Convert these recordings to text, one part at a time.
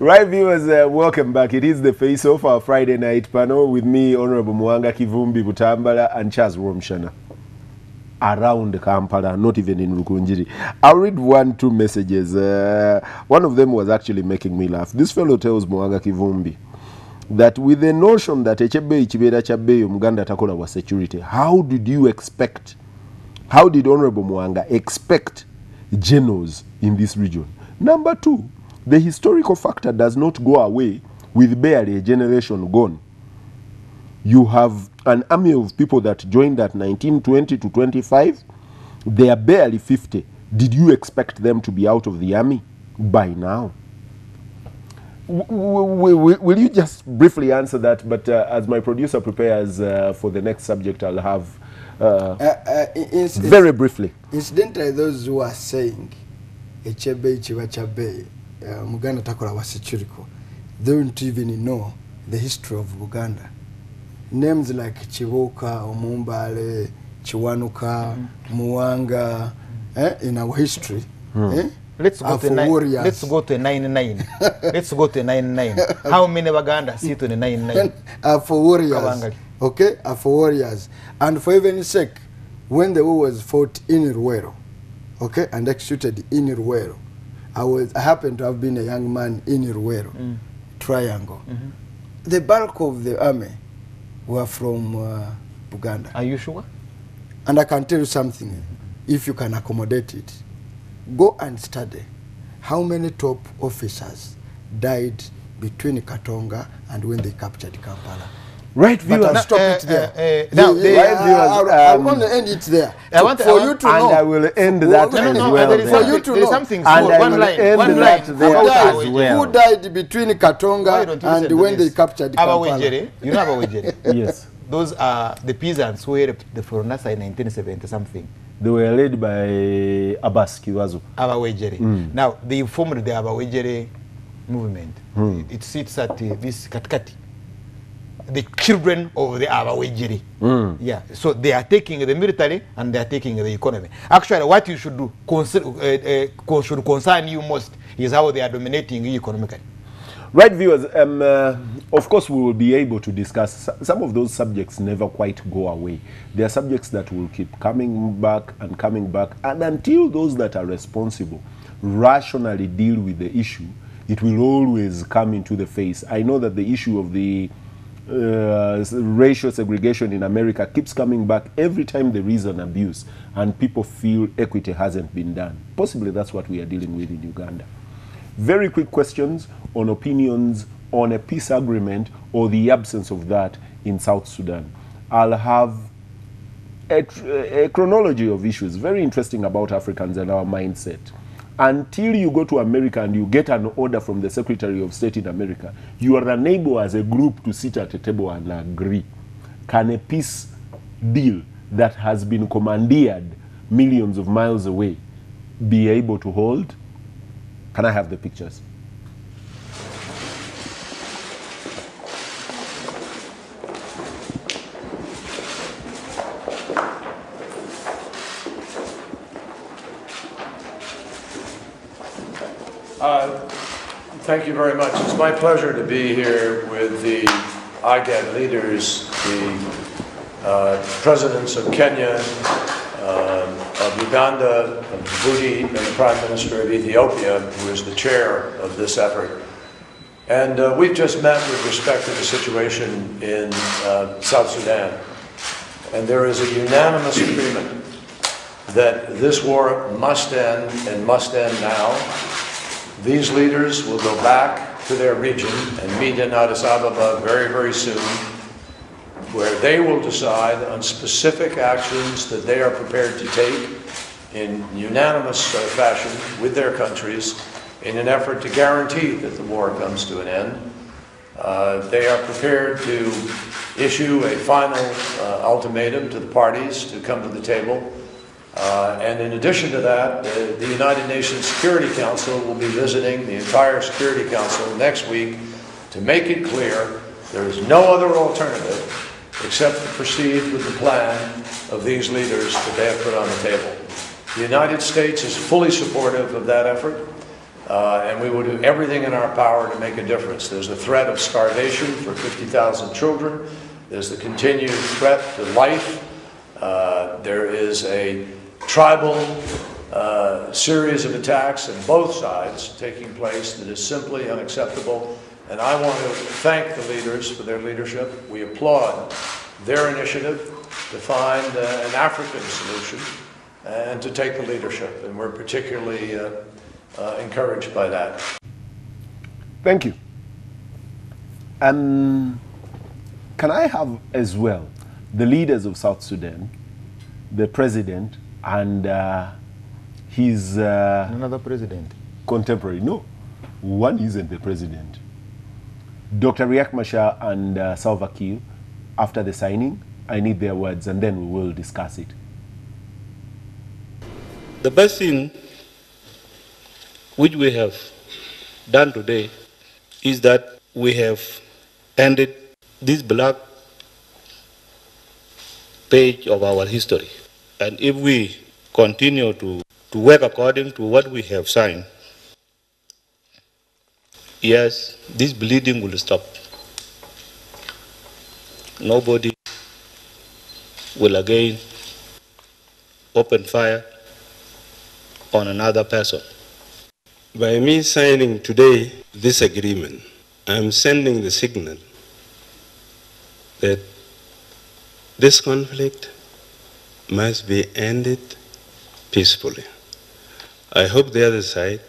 Right, viewers, welcome back. It is the Face Off, our Friday night panel with me, Honorable Mwanga Kivumbi Butambala and Charles Romshana. Around Kampala, not even in Rukunjiri. I'll read 2 messages. One of them was actually making me laugh. This fellow tells Mwanga Kivumbi that with the notion that Echebe Ichibera Chabe Muganda Takola was security, how did Honorable Mwanga expect generals in this region? Number 2, the historical factor does not go away with barely a generation gone. You have an army of people that joined at 1920 to 25. They are barely 50. Did you expect them to be out of the army by now? Will you just briefly answer that? But as my producer prepares for the next subject, I'll have very briefly. Incidentally, those who are saying Echebe Ichibachabe Muganda Takola was security, they don't even know the history of Buganda. Names like Chivoka, Omumbale, Chiwanuka, Muwanga, in our history. Let's go to 99. Let's go to 99. Let's go to 99. How many Baganda sit on the 99? For warriors. Okay, for warriors. And for even sake, when the war was fought in Ruwero, okay, and executed in Ruwero, I happened to have been a young man in Ruwero, Triangle. The bulk of the army were from Buganda. Are you sure? And I can tell you something, if you can accommodate it. Go and study how many top officers died between Katonga and when they captured Kampala. Right, viewers. But I'll stop it there. I'm going to end it there. For you to know. And I will end that as well. For you to know. Something one line. Who died between Katonga and when they captured Kampala? You know Abawejere? Yes. Those are the peasants who were the Foronasa in 1970 something. They were led by Abbas Kiwazu. Abawejere. Now, they formed the Abawejere movement. It sits at this Katkati. The children of the Abawejere. Yeah. So they are taking the military and they are taking the economy. Actually, what you should do, should concern you most, is how they are dominating you economically. Right, viewers, of course we will be able to discuss. Some of those subjects never quite go away. They are subjects that will keep coming back, and until those that are responsible rationally deal with the issue, it will always come into the face. I know that the issue of the racial segregation in America keeps coming back every time there is an abuse, and people feel equity hasn't been done. Possibly that's what we are dealing with in Uganda. Very quick questions on opinions on a peace agreement or the absence of that in South Sudan. I'll have a chronology of issues, very interesting about Africans and our mindset. Until you go to America and you get an order from the Secretary of State in America, you are unable as a group to sit at a table and agree. Can a peace deal that has been commandeered millions of miles away be able to hold? Can I have the pictures? Thank you very much. It's my pleasure to be here with the IGAD leaders, the presidents of Kenya, of Uganda, of Djibouti, and the Prime Minister of Ethiopia, who is the chair of this effort. And we've just met with respect to the situation in South Sudan. And there is a unanimous agreement that this war must end and must end now. These leaders will go back to their region and meet in Addis Ababa very, very soon, where they will decide on specific actions that they are prepared to take in unanimous fashion with their countries in an effort to guarantee that the war comes to an end. They are prepared to issue a final ultimatum to the parties to come to the table. And in addition to that, the United Nations Security Council will be visiting the entire Security Council next week to make it clear there is no other alternative except to proceed with the plan of these leaders that they have put on the table. The United States is fully supportive of that effort. and we will do everything in our power to make a difference. There's a threat of starvation for 50,000 children. There's the continued threat to life. There is a tribal series of attacks on both sides taking place that is simply unacceptable. And I want to thank the leaders for their leadership. We applaud their initiative to find an African solution and to take the leadership. And we're particularly encouraged by that. Thank you. Can I have as well the leaders of South Sudan, the president, and his Another president. contemporary? No, one isn't the president. Dr. Riek Machar and Salva Kiir, after the signing, I need their words and then we will discuss it. The best thing which we have done today is that we have ended this black page of our history. And if we continue to work according to what we have signed, yes, this bleeding will stop. Nobody will again open fire on another person. By me signing today this agreement, I'm sending the signal that this conflict must be ended peacefully. I hope the other side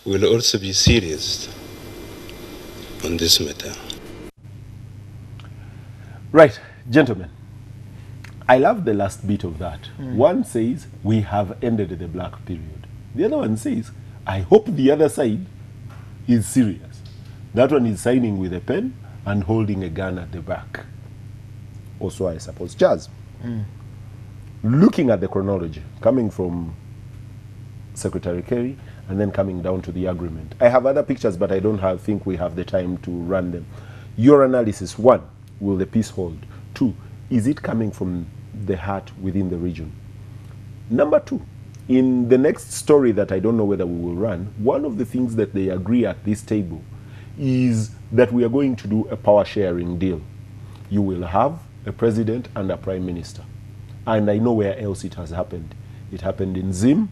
will also be serious on this matter. Right, gentlemen, I love the last bit of that. One says, we have ended the black period. The other one says, I hope the other side is serious. That one is signing with a pen and holding a gun at the back. Also, I suppose, Charles, looking at the chronology, coming from Secretary Kerry and then coming down to the agreement. I have other pictures, but I don't think we have the time to run them. Your analysis: one, will the peace hold? Two, is it coming from the heart within the region? Number two, in the next story that I don't know whether we will run, one of the things that they agree at this table is that we are going to do a power sharing deal. You will have a president and a prime minister. And I know where else it has happened. It happened in Zim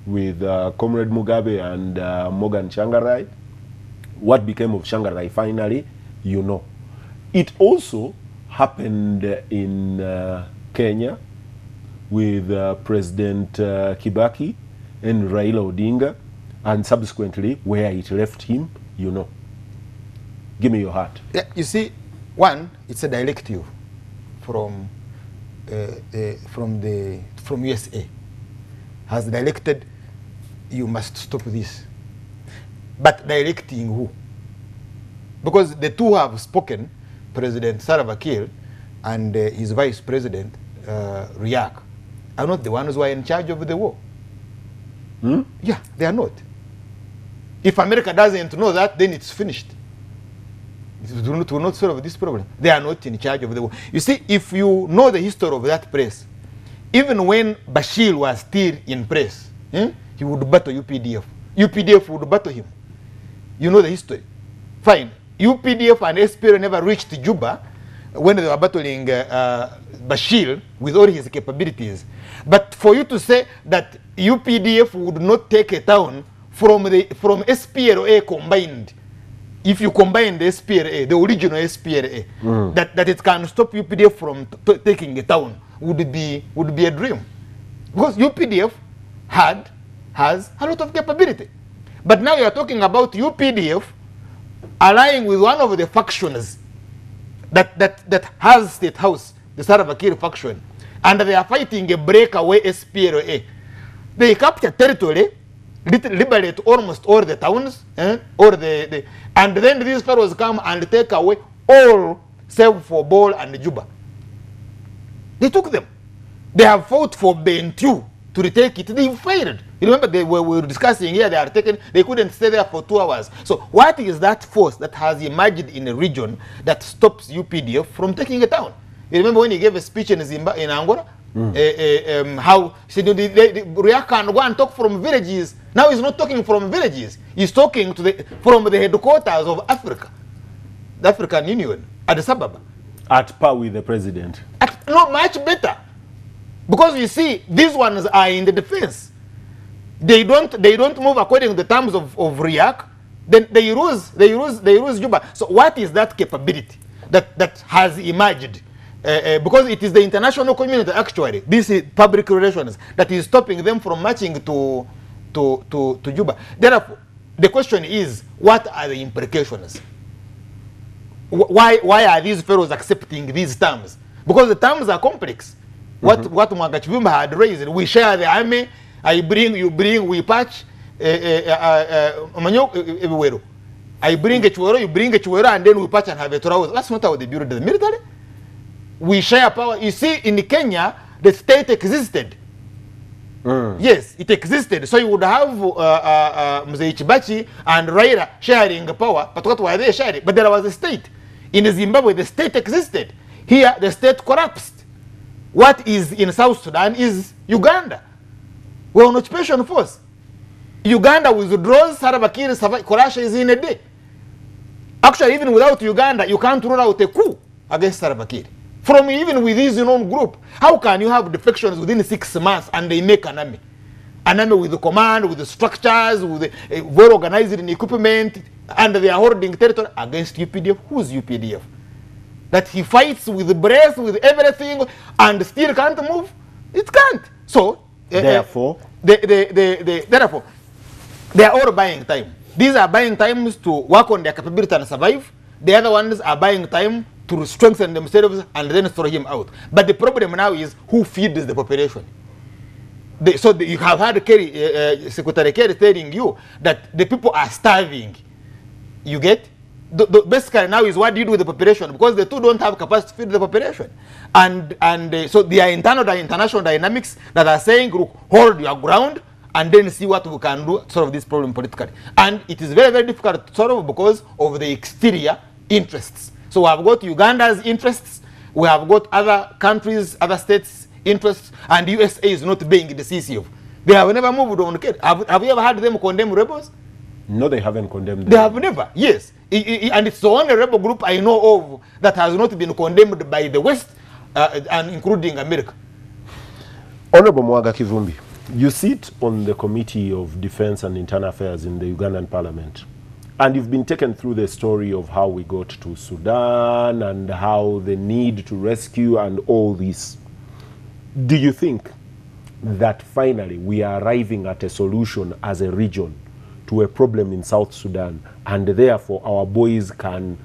with Comrade Mugabe and Morgan Tsvangirai. What became of Tsvangirai finally, you know. It also happened in Kenya with President Kibaki and Raila Odinga, and subsequently where it left him, you know. Give me your heart. Yeah, you see, one, it's a directive from USA. Has directed, you must stop this. But directing who? Because the two have spoken, President Salva Kiir and his Vice President Riek, are not the ones who are in charge of the war. Yeah, they are not. If America doesn't know that, then it's finished. It will not solve this problem. They are not in charge of the war. You see, if you know the history of that place, even when Bashir was still in place, he would battle UPDF. UPDF would battle him. You know the history. Fine. UPDF and SPLA never reached Juba when they were battling Bashir with all his capabilities. But for you to say that UPDF would not take a town from SPLA combined, if you combine the SPLA, the original SPLA, that it can stop UPDF from taking a town would be a dream. Because UPDF has a lot of capability. But now you are talking about UPDF allying with one of the factions that has State House, the Salva Kiir faction, and they are fighting a breakaway SPLA. They capture territory, liberate almost all the towns, and then these fellows come and take away all save for Bol and Juba. They took them. They have fought for Bentiu to retake it. They failed. You remember we were discussing here, they couldn't stay there for 2 hours. So what is that force that has emerged in a region that stops UPDF from taking a town? You remember when he gave a speech in Angola? How he said, Riek can go and talk from villages Now he's not talking from villages. He's talking from the headquarters of Africa, the African Union, Addis Ababa. At par with the president. Not much better. Because you see, these ones are in the defense. They don't move according to the terms of RIAC. Then they use Juba. So what is that capability that has emerged? Because it is the international community actually, this is public relations, that is stopping them from marching to Juba. Therefore, the question is, what are the implications? Why are these fellows accepting these terms? Because the terms are complex. What Mwanga Chivumba had raised, we share the army, I bring, you bring, we patch, I bring a Chiwero, you bring a Chiwero, and then we patch and have a Torah. That's not how they build the military. We share power. You see, in Kenya, the state existed. Yes, it existed. So you would have Mzee Chibachi and Raila sharing power, but what were they sharing? But there was a state. In Zimbabwe, the state existed. Here, the state collapsed. What is in South Sudan is Uganda. We're on occupation force. Uganda withdraws, Salva Kiir, Korasha is in a day. Actually, even without Uganda, you can't roll out a coup against Salva Kiir. From even with his own group, how can you have defections within 6 months and they make an army? An army with the command, with the structures, with the well organized in equipment, and they are holding territory against UPDF. Who's UPDF? That he fights with the breath, with everything, and still can't move? It can't. So, therefore, therefore, they are all buying time. These are buying times to work on their capability and survive. The other ones are buying time to strengthen themselves and then throw him out. But the problem now is who feeds the population. You have had Secretary Kerry telling you that the people are starving. You get? Basically now is what do you do with the population, because the two don't have capacity to feed the population. And so there are international dynamics that are saying, look, hold your ground and then see what we can do to solve this problem politically. And it is very, very difficult to solve because of the exterior interests. So we have got Uganda's interests, we have got other countries, other states' interests, and USA is not being decisive. They have never moved on. Have you ever heard them condemn rebels? No, they haven't condemned them. They have never, yes. And it's the only rebel group I know of that has not been condemned by the West, and including America. Honorable Mwanga Kivumbi, you sit on the Committee of Defense and Internal Affairs in the Ugandan Parliament. And you've been taken through the story of how we got to Sudan and how the need to rescue and all this. Do you think that finally we are arriving at a solution as a region to a problem in South Sudan, and therefore our boys can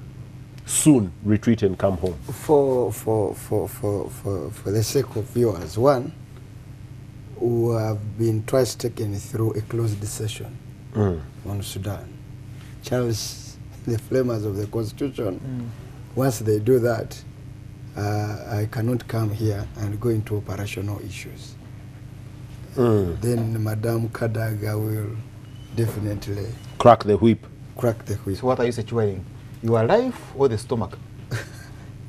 soon retreat and come home? For the sake of viewers, one, who have been twice taken through a closed session on Sudan. Charles, the framers of the Constitution, once they do that, I cannot come here and go into operational issues. Then Madame Kadaga will definitely crack the whip. Crack the whip. So what are you situating? Your life or the stomach?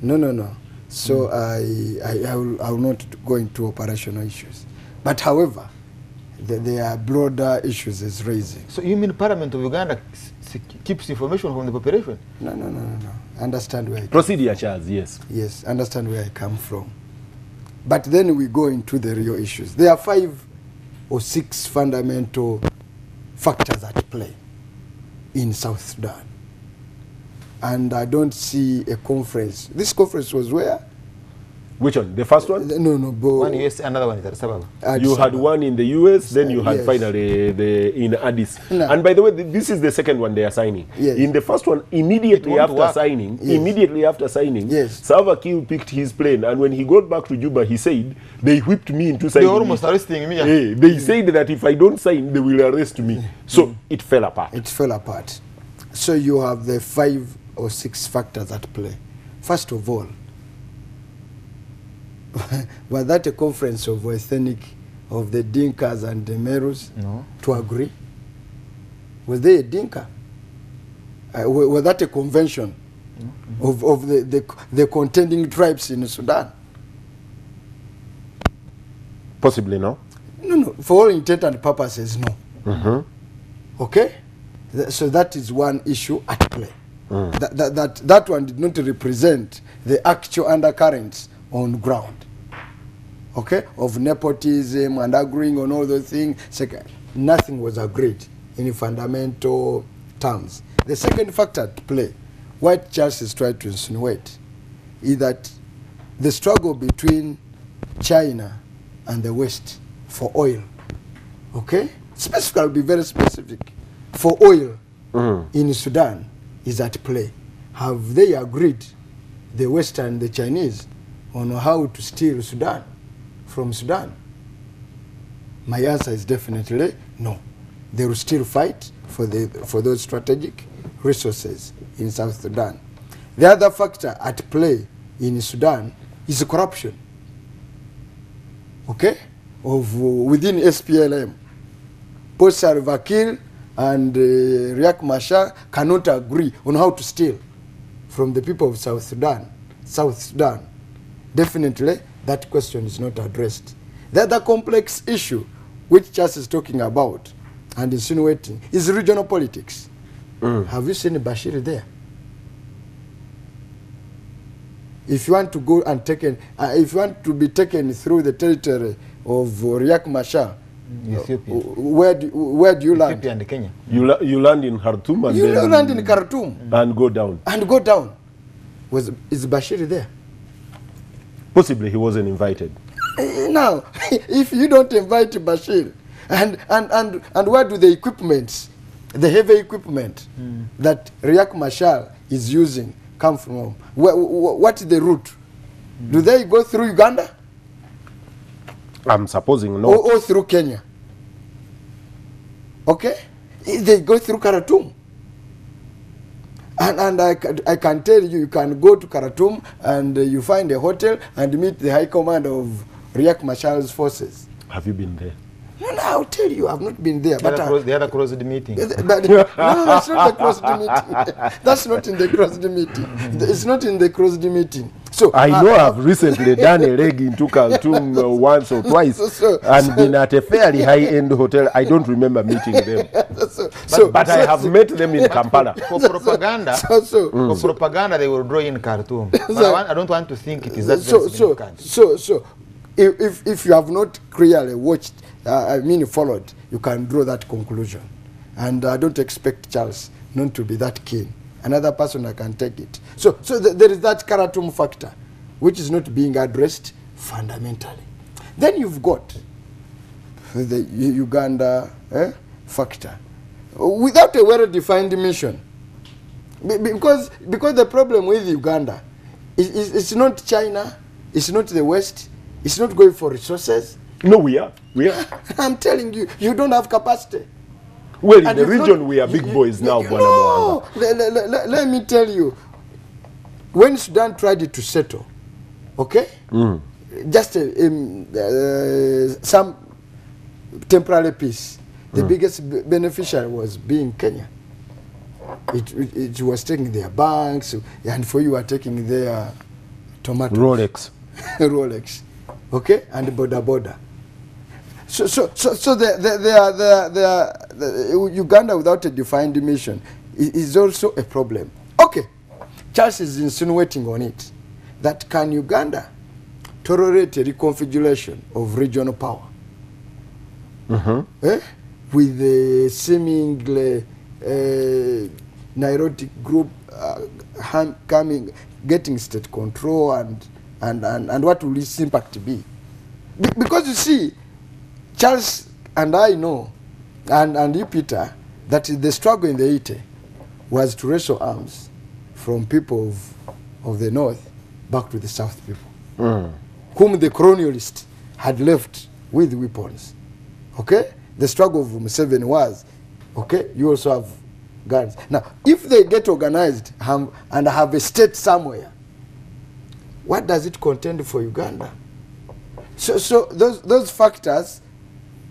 No. So I will not go into operational issues. But however, there are broader issues is raising. So you mean Parliament of Uganda keeps information from the population? No. Understand where I Procedure, Charles, yes. Yes, understand where I come from. But then we go into the real issues. There are 5 or 6 fundamental factors at play in South Sudan. And I don't see a conference. This conference was where? Which one? The first one? No. One US, another one is Addis Ababa. You had one in the US, then you had yes. finally in Addis. No. And by the way, this is the second one they are signing. Yes. In the first one, immediately after signing, Yes. Salva Kiir picked his plane, and when he got back to Juba, he said, they whipped me into signing. They almost arresting me. Hey, they said that if I don't sign, they will arrest me. So it fell apart. It fell apart. So you have the 5 or 6 factors at play. First of all, was that a conference of ethnic, of the Dinkas and the Merus? No. To agree? Was there a Dinka? Was that a convention of the contending tribes in Sudan? Possibly, no? No. For all intent and purposes, no. Okay? So that is one issue at play. That one did not represent the actual undercurrents on ground. Okay? Of nepotism and agreeing on all those things. Second, nothing was agreed in fundamental terms. The second factor at play, what Charles is trying to insinuate, is that the struggle between China and the West for oil, okay? Specifically, I'll be very specific, for oil in Sudan is at play. Have they agreed, the West and the Chinese, on how to steal Sudan from Sudan? My answer is definitely no. They will still fight for those strategic resources in South Sudan. The other factor at play in Sudan is corruption. Okay? Within SPLM. Both Salva Kiir and Riek Machar cannot agree on how to steal from the people of South Sudan. South Sudan. Definitely, that question is not addressed. The other complex issue, which Charles is talking about and insinuating, is regional politics. Have you seen Bashir there? If you want to go and if you want to be taken through the territory of Riek Machar, Ethiopia. Where do you land? Ethiopia and Kenya. You land in Khartoum and You then land in Khartoum and go down. and go down. Is Bashir there? Possibly he wasn't invited. Now, if you don't invite Bashir, and where do the equipments, the heavy equipment that Riek Machar is using come from? What is the route? Do they go through Uganda I'm supposing no. or through Kenya? Okay, they go through Khartoum. And I can tell you, you can go to Khartoum and you find a hotel and meet the high command of Riek Machar's forces. Have you been there? No, I'll tell you, I've not been there. The other closed meeting. But no, that's not the closed meeting. That's not in the closed meeting. It's not in the closed meeting. So I know I've recently done a leg into Khartoum once or twice and been at a fairly high-end hotel. I don't remember meeting them. But I have met them in Kampala. For propaganda, for propaganda, they will draw in Khartoum. But I don't want to think it is that very significant. So, if you have not clearly watched, followed, you can draw that conclusion. And I don't expect Charles not to be that keen. Another person I can take it. So there is that Khartoum factor, which is not being addressed fundamentally. Then you've got the Uganda factor, without a well-defined mission. Because the problem with Uganda is it's not China, it's not the West, it's not going for resources. No, we are. I'm telling you, you don't have capacity. Well, in the region, we are big boys now, No, let me tell you. When Sudan tried to settle, okay, just some temporary peace, the biggest beneficiary was being Kenya. It was taking their banks, and for you are taking their tomatoes. Rolex, okay, and border. So the Uganda without a defined mission is also a problem. Okay, Charles is insinuating on it that can Uganda tolerate a reconfiguration of regional power with the seemingly neurotic group getting state control and what will its impact be? Because you see, Charles and I know, and you, Peter, that the struggle in the 80s was to wrestle arms from people of the North back to the South people, whom the colonialists had left with weapons. Okay? The struggle of Museveni was, okay, you also have guns. Now, if they get organized and have a state somewhere, what does it contend for Uganda? So those factors,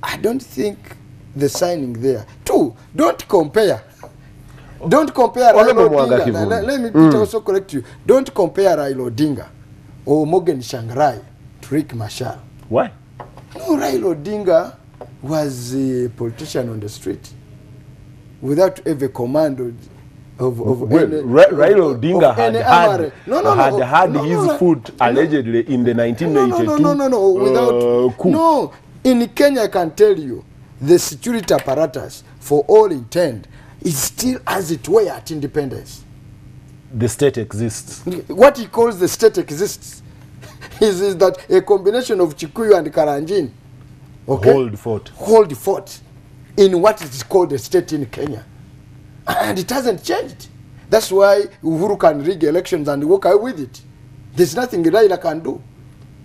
I don't think the signing there. Two, don't compare. Don't compare Raila Odinga. Let me also correct you. Don't compare Raila Odinga or Morgan Shangarai to Riek Machar. Why? No, Raila Odinga was a politician on the street without ever command of Raila Odinga had his foot allegedly in the 1982 without coup. No, in Kenya I can tell you the security apparatus for all intent is still as it were at independence. The state exists. What he calls the state exists is that a combination of Chikuyu and Karanjin, okay, hold fort in what is called the state in Kenya. And it hasn't changed. That's why Uhuru can rig elections and walk away with it. There's nothing Raila can do.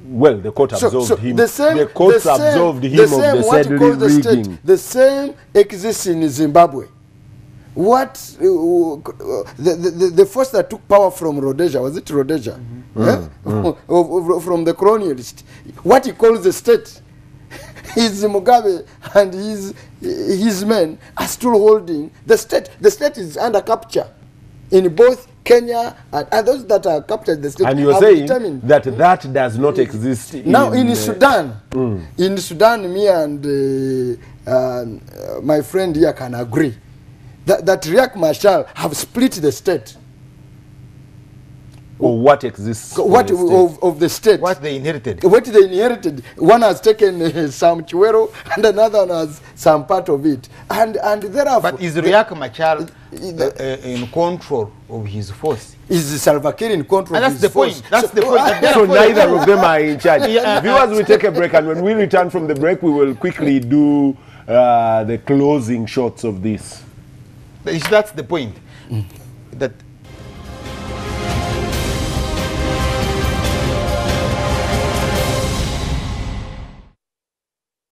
Well, the court absolved him. The court absolved him of the said rigging. The same exists in Zimbabwe. What the force that took power from Rhodesia, was it Rhodesia? From the colonialist. What he calls the state is Mugabe and his men are still holding the state. The state is under capture in both Kenya and those that are captured the state. And you're saying that does not exist now in Sudan. In Sudan, me and my friend here can agree that Riek Machar have split the state. Or what exists of the state? What they inherited. What they inherited. One has taken some Chiwero and another one has some part of it. And thereafter. But is Riek Machar in control of his force? Is Salva Kiir in control and of his force? That's the point. So neither of them are in charge. Viewers, we take a break, and when we return from the break, we will quickly do the closing shots of this. That's the point. That